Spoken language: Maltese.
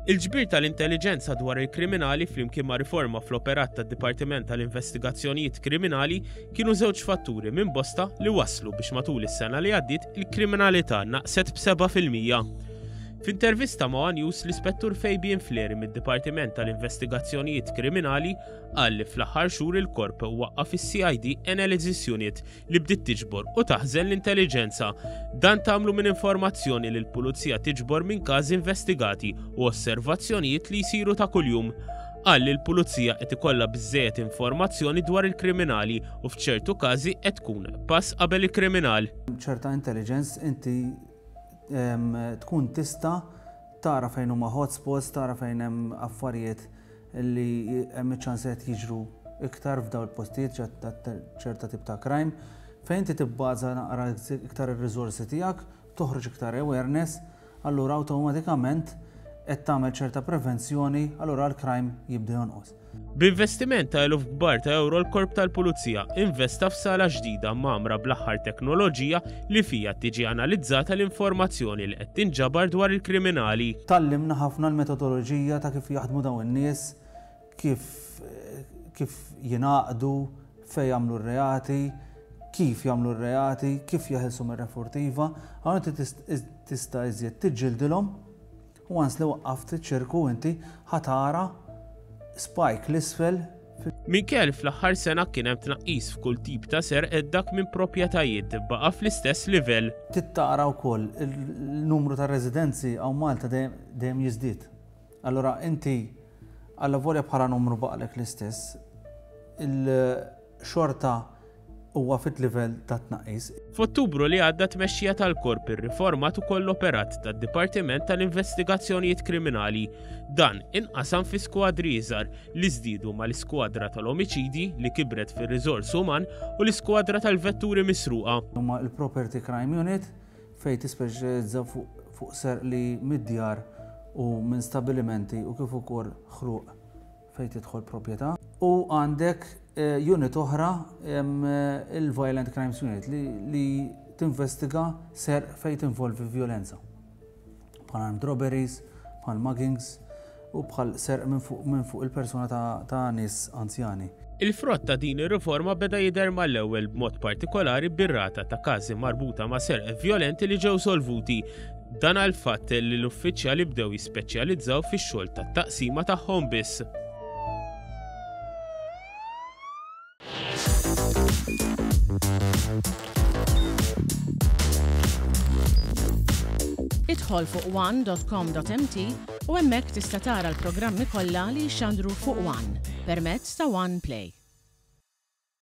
Il-ġbir tal-intelligenza dwar il-kriminali flimkien ma' riforma fl-operat tad-Dipartiment tal-Investigazzjonijiet Kriminali kienu żewġ fatturi minn bosta li waslu biex matul is-sena li għaddiet il-kriminalità naqset b'7%. F'intervista ma' News l-Ispettur Fabian Flery mid-Dipartiment tal-Investigazzjonijiet Kriminali qal li fl-aħħar xhur il-korp waqqaf is-CID Analysis Unit li bdiet tiġbor u taħżen l-intelligenza. Dan tagħmlu minn informazzjoni li l-Pulizija tiġbor minn każi investigati u osservazzjonijiet li jsiru ta' kuljum. Qal li l-Pulizija qed ikollha biżżejjed informazzjoni dwar il-kriminali u f'ċertu każi qed tkun pass qabel il-kriminal. ċerta intelligence inti tkun tista' tara fejn huma hotspots, tara fejn hemm affarijiet li hemm iċ-ċansijiet jiġru iktar f'dawn il-postijiet ċerta tip ta' crime, fejn inti tibbaża naqra iktar ir-riżorsi tiegħek, toħroġ iktar awareness, allura awtomatikament qed tagħmel ċerta prevenzjoni, allura l-crime jibda jonqos. B'investiment ta' eluf kbar ta' euro l-Korp tal-Pulizija investa f'sala ġdida magħmra bl-aħħar teknoloġija li fija tiġi analizzata l-informazzjoni li qed tinġabar dwar il-kriminali. Tallimna ħafna l-metodoloġija ta' kif jaħdmu dawn in-nies, kif jingħaqdu, fejn jagħmlu r-reati, kif jagħmlu r-reati, kif jaħilsu mir-refurtiva, hawn inti tista' iżjed tiġġildilhom u once li waqqaft iċ-ċirku inti ħatara spike l-isfel. Minkejja fl-aħħar sena kien hemm tnaqqis f'kull tip ta' serq dak minn proprjetajiet tibbaqa' fl-istess livell. Tittara wkoll il-numru ta' residenzi hawn Malta dejjem jiżdied. Allura inti alla volja bħala numru baqalek l-istess, il-xorta huwa fit-livell ta' tnaqqis. F'Ottubru li għadda tmexxija tal-Korp ir-riformat ukoll operat tad-Dipartiment tal-Investigazzjonijiet Kriminali. Dan inqasam fi skwadri iżgħar li żdiedu mal-iskwadra tal-omiċidi li kibret fir-riżors uman u l-iskwadra tal-vetturi misruqa. Huma l-Property Crime Unit fejn tispeċjalizza fuq serqli mid-djar u minn stabilimenti u kif ukoll ħruq fejn tidħol proprjetà. U għandek unit oħra il-Violent Crimes Unit li tinvestiga serq fejn tinvolvi violenza. Bħal armed robberies, bħal muggings u bħal serq minn fuq il-persuna ta' nies anzjani. Il-frott ta' din ir-riforma beda jidher mal-ewwel b'mod partikolari bir-rata ta' każi marbuta ma' serq violenti li ġew solvuti. Dan għal fatt li l-uffiċjali bdew jispeċjalizzaw fix-xogħol tat-taqsima tagħhom biss. Idħol fuq one.com.mt u hemmhekk tista' tara l-programmi kollha li jxandru fuq One permezz ta' One Play.